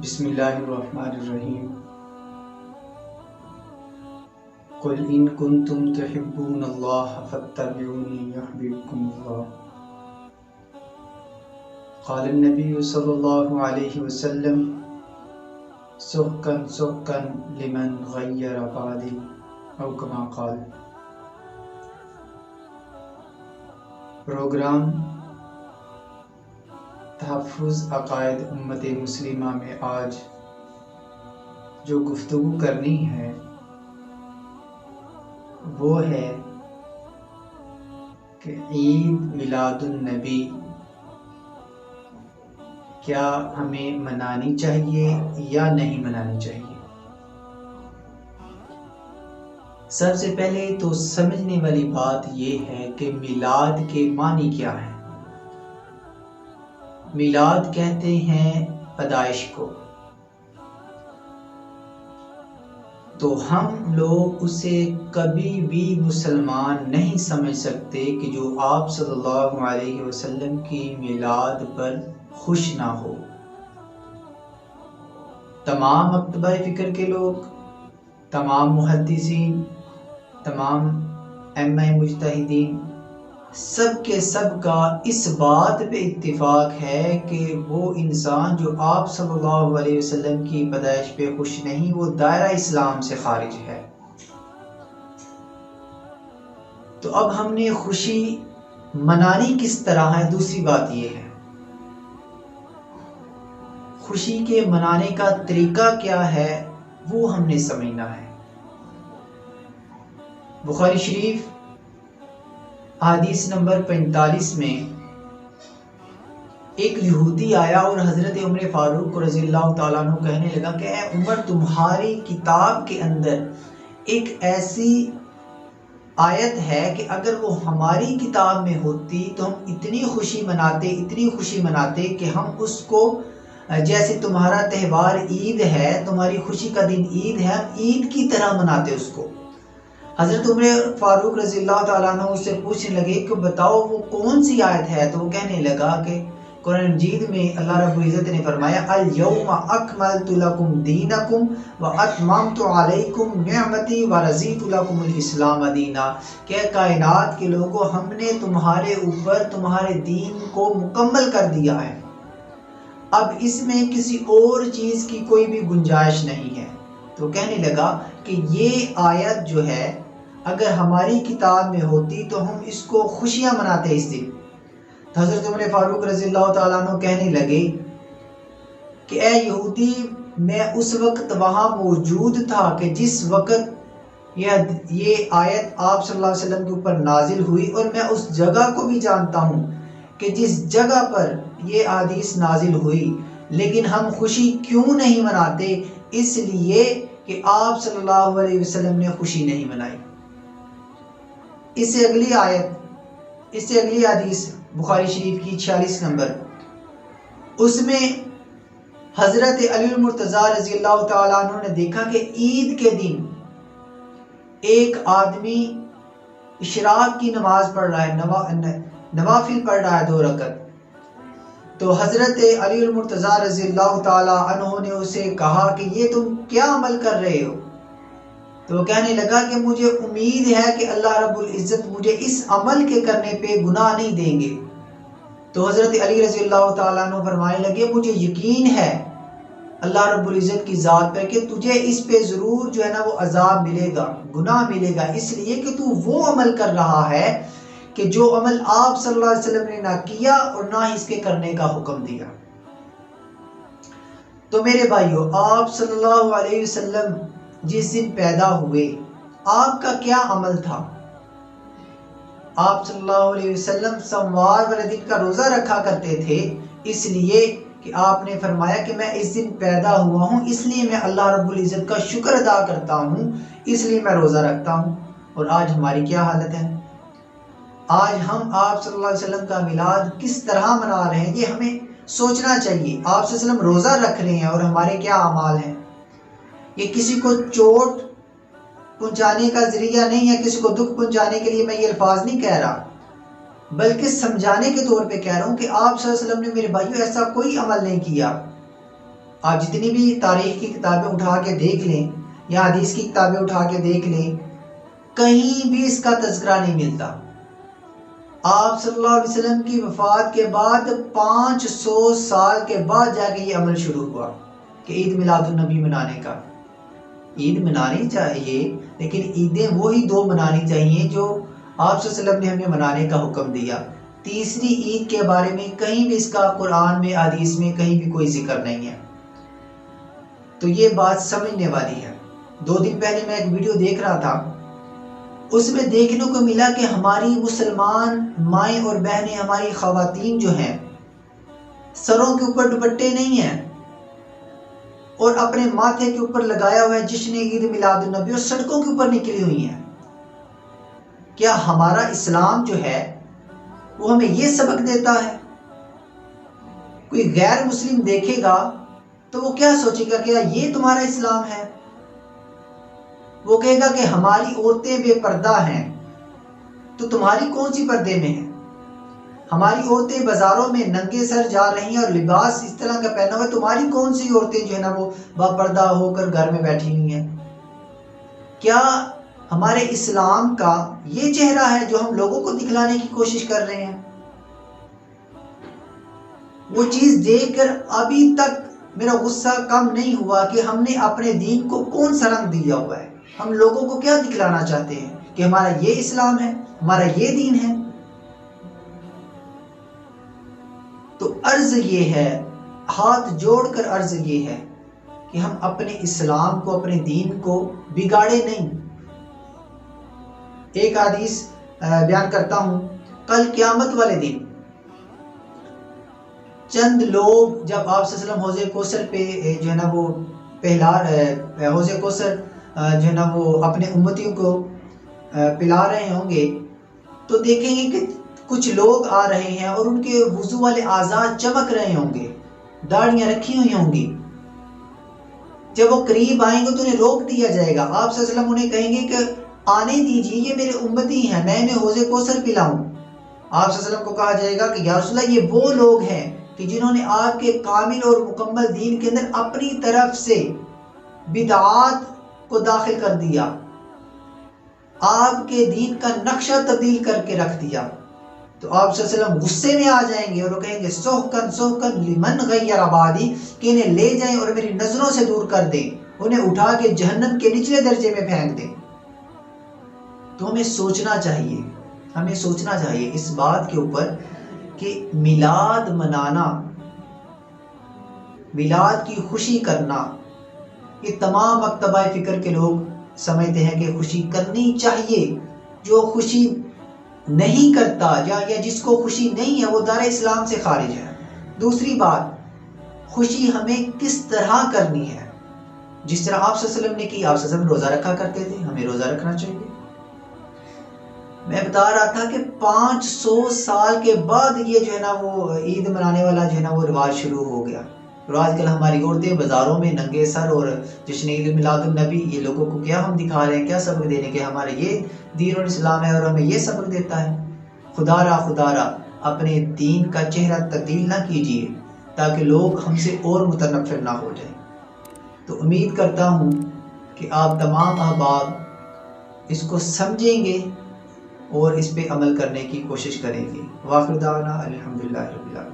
بسم اللہ الرحمن الرحیم قل ان کنتم تحبون اللہ فاتبعونی یحببکم اللہ قال النبی صلی اللہ علیہ وسلم سحقا سحقا لمن غیر بعدی او کما قال۔ پروگرام تحفظ عقائد امت مسلمہ میں آج جو گفتگو کرنی ہے وہ ہے کہ عید میلاد النبی کیا ہمیں منانی چاہیے یا نہیں منانی چاہیے۔ سب سے پہلے تو سمجھنے والی بات یہ ہے کہ میلاد کے معنی کیا ہے۔ میلاد کہتے ہیں پیدائش کو، تو ہم لوگ اسے کبھی بھی مسلمان نہیں سمجھ سکتے کہ جو آپ صلی اللہ علیہ وسلم کی میلاد پر خوش نہ ہو۔ تمام مکتبہ فکر کے لوگ، تمام محدثین، تمام ائمہ مجتہدین، سب کے سب کا اس بات پہ اتفاق ہے کہ وہ انسان جو آپ صلی اللہ علیہ وسلم کی پیدائش پہ خوش نہیں، وہ دائرہ اسلام سے خارج ہے۔ تو اب ہم نے خوشی منانی کس طرح ہے، دوسری بات یہ ہے خوشی کے منانے کا طریقہ کیا ہے، وہ ہم نے سمجھنا ہے۔ بخاری شریف حدیث نمبر 45 میں ایک یہودی آیا اور حضرت عمر فاروق رضی اللہ تعالیٰ عنہ کہنے لگا کہ اے عمر، تمہاری کتاب کے اندر ایک ایسی آیت ہے کہ اگر وہ ہماری کتاب میں ہوتی تو ہم اتنی خوشی مناتے کہ ہم اس کو جیسے تمہارا تہوار عید ہے، تمہاری خوشی کا دن عید ہے، ہم عید کی طرح مناتے اس کو۔ حضرت عمر فاروق رضی اللہ تعالیٰ عنہ اس سے پوچھنے لگے کہ بتاؤ وہ کون سی آیت ہے، تو وہ کہنے لگا کہ قرآن مجید میں اللہ رب العزت نے فرمایا الیوم اکملت لکم دینکم واتممت علیکم نعمتی ورضیت لکم الاسلام دینا، کہ کائنات کے لوگوں ہم نے تمہارے اوپر تمہارے دین کو مکمل کر دیا ہے، اب اس میں کسی اور چیز کی کوئی بھی گنجائش نہیں ہے۔ تو کہنے لگا کہ یہ آیت جو ہے اگر ہماری کتاب میں ہوتی تو ہم اس کو خوشیاں مناتے اس دن۔ تو حضرت عمر فاروق رضی اللہ تعالیٰ عنہ کہنے لگے کہ اے یہودی، میں اس وقت وہاں موجود تھا کہ جس وقت یہ آیت آپ صلی اللہ علیہ وسلم کے اوپر نازل ہوئی، اور میں اس جگہ کو بھی جانتا ہوں کہ جس جگہ پر یہ حدیث نازل ہوئی، لیکن ہم خوشی کیوں نہیں مناتے؟ اس لیے کہ آپ صلی اللہ علیہ وسلم نے خوشی نہیں منائی۔ اس سے اگلی حدیث بخاری شریف کی 46 نمبر، اس میں حضرت علی المرتضیٰ رضی اللہ تعالیٰ عنہ نے دیکھا کہ عید کے دن ایک آدمی اشراق کی نماز پڑھ رہا ہے، نوافل پڑھ رہا ہے 2 رکعت۔ تو حضرت علی المرتضیٰ رضی اللہ تعالیٰ عنہ نے اسے کہا کہ یہ تم کیا عمل کر رہے ہو؟ تو وہ کہنے لگا کہ مجھے امید ہے کہ اللہ رب العزت مجھے اس عمل کے کرنے پہ گناہ نہیں دیں گے۔ تو حضرت علی رضی اللہ تعالیٰ عنہ فرمانے لگے مجھے یقین ہے اللہ رب العزت کی ذات پر کہ تجھے اس پہ ضرور جو ہے نا وہ عذاب ملے گا، گناہ ملے گا، اس لیے کہ تو وہ عمل کر رہا ہے کہ جو عمل آپ صلی اللہ علیہ وسلم نے نہ کیا اور نہ اس کے کرنے کا حکم دیا۔ تو میرے بھائیو، آپ صلی اللہ علیہ وسلم جس دن پیدا ہوئے آپ کا کیا عمل تھا؟ آپ صلی اللہ علیہ وسلم سوموار والے دن کا روزہ رکھا کرتے تھے، اس لیے کہ آپ نے فرمایا کہ میں اس دن پیدا ہوا ہوں، اس لیے میں اللہ رب العزت کا شکر ادا کرتا ہوں، اس لیے میں روزہ رکھتا ہوں۔ اور آج ہماری کیا حالت ہے؟ آج ہم آپ صلی اللہ علیہ وسلم کا میلاد کس طرح منا رہے ہیں، یہ ہمیں سوچنا چاہیے۔ آپ صلی اللہ علیہ وسلم روزہ رکھ رہے ہیں اور ہمارے کیا اعمال ہیں؟ یہ کسی کو چوٹ پہنچانے کا ذریعہ نہیں ہے، کسی کو دکھ پہنچانے کے لیے میں یہ الفاظ نہیں کہہ رہا، بلکہ سمجھانے کے طور پہ کہہ رہا ہوں کہ آپ صلی اللہ علیہ وسلم نے میرے بھائیوں ایسا کوئی عمل نہیں کیا آپ جتنی بھی تاریخ کی کتابیں اٹھا کے دیکھ لیں یا حدیث کی کتابیں اٹھا کے دیکھ لیں، کہیں بھی اس کا تذکرہ نہیں ملتا۔ آپ صلی اللہ علیہ وسلم کی وفات کے بعد 500 سال کے بعد جا کے یہ عمل شروع ہوا کہ عید میلاد النبی منانے کا۔ عید منانی چاہیے، لیکن عیدیں وہی 2 منانی چاہیے جو آپ صلی اللہ علیہ وسلم نے ہمیں منانے کا حکم دیا۔ تیسری عید کے بارے میں کہیں بھی اس کا قرآن میں حدیث میں کہیں بھی کوئی ذکر نہیں ہے، تو یہ بات سمجھنے والی ہے۔ 2 دن پہلے میں ایک ویڈیو دیکھ رہا تھا، اس میں دیکھنے کو ملا کہ ہماری مسلمان مائیں اور بہنیں، ہماری خواتین جو ہیں، سروں کے اوپر دوپٹے نہیں ہیں اور اپنے ماتھے کے اوپر لگایا ہوا ہے جشن عید میلاد النبی اور سڑکوں کے اوپر نکلی ہوئی ہیں۔ کیا ہمارا اسلام جو ہے وہ ہمیں یہ سبق دیتا ہے؟ کوئی غیر مسلم دیکھے گا تو وہ کیا سوچے گا کہ یہ تمہارا اسلام ہے؟ وہ کہے گا کہ ہماری عورتیں بے پردہ ہیں، تو تمہاری کون سی پردے میں ہے؟ ہماری عورتیں بازاروں میں ننگے سر جا رہی ہیں اور لباس اس طرح کا پہنا ہوا ہے، تمہاری کون سی عورتیں جو ہے نا وہ با پردہ ہو کر گھر میں بیٹھی ہوئی ہیں؟ کیا ہمارے اسلام کا یہ چہرہ ہے جو ہم لوگوں کو دکھلانے کی کوشش کر رہے ہیں؟ وہ چیز دیکھ کر ابھی تک میرا غصہ کم نہیں ہوا کہ ہم نے اپنے دین کو کون سا رنگ دیا ہوا ہے۔ ہم لوگوں کو کیا دکھلانا چاہتے ہیں کہ ہمارا یہ اسلام ہے، ہمارا یہ دین ہے؟ تو عرض یہ ہے، ہاتھ جوڑ کر عرض یہ ہے کہ ہم اپنے اسلام کو، اپنے دین کو بگاڑے نہیں۔ ایک حدیث بیان کرتا ہوں، کل قیامت والے دن چند لوگ جب آپ صلی اللہ علیہ وسلم حوض کوثر پہ جو ہے نا وہ حوض کوثر جو ہے نا وہ اپنے امتیوں کو پلا رہے ہوں گے، تو دیکھیں گے کہ کچھ لوگ آ رہے ہیں اور ان کے وضو والے اعضاء چمک رہے ہوں گے، داڑیاں رکھی ہوئی ہوں گی۔ جب وہ قریب آئیں گے تو انہیں روک دیا جائے گا۔ آپ صلی اللہ علیہ وسلم انہیں کہیں گے کہ آنے دیجیے، یہ میرے امتی ہیں، میں انہیں حوض کوثر پلاؤں۔ آپ صلی اللہ علیہ وسلم کو کہا جائے گا کہ یا رسول اللہ، یہ وہ لوگ ہیں کہ جنہوں نے آپ کے کامل اور مکمل دین کے اندر اپنی طرف سے بدعات کو داخل کر دیا، آپ کے دین کا نقشہ تبدیل کر کے رکھ دیا۔ تو آپ صلی اللہ علیہ وسلم غصے میں آ جائیں گے اور وہ کہیں گے سحقن سحقن لمن غیر عبادی، کہ انہیں لے جائیں اور میری نظروں سے دور کر دیں، انہیں اٹھا کے جہنم کے نچلے درجے میں پھینک دیں۔ تو ہمیں سوچنا چاہیے اس بات کے اوپر کہ میلاد منانا، میلاد کی خوشی کرنا، یہ تمام مکتبہ فکر کے لوگ سمجھتے ہیں کہ خوشی کرنی چاہیے۔ جو خوشی نہیں کرتا یا جس کو خوشی نہیں ہے وہ دار اسلام سے خارج ہے۔ دوسری بات، خوشی ہمیں کس طرح کرنی ہے؟ جس طرح آپ صلی اللہ علیہ وسلم نے کی، آپ صلی اللہ علیہ وسلم روزہ رکھا کرتے تھے، ہمیں روزہ رکھنا چاہیے۔ میں بتا رہا تھا کہ 500 سال کے بعد یہ جو ہے نا وہ عید منانے والا جو ہے نا وہ رواج شروع ہو گیا۔ اور آج کل ہماری عورتیں بازاروں میں ننگے سر اور جشن عید میلاد النبی، یہ لوگوں کو کیا ہم دکھا رہے ہیں، کیا سبق دے رہے ہیں کہ ہمارے یہ دین اور اسلام ہے اور ہمیں یہ سبق دیتا ہے۔ خدا را اپنے دین کا چہرہ تبدیل نہ کیجیے تاکہ لوگ ہم سے اور متنفر نہ ہو جائیں۔ تو امید کرتا ہوں کہ آپ تمام احباب اس کو سمجھیں گے اور اس پہ عمل کرنے کی کوشش کریں گے۔ وآخر دعوانا الحمدللہ رب العالمین۔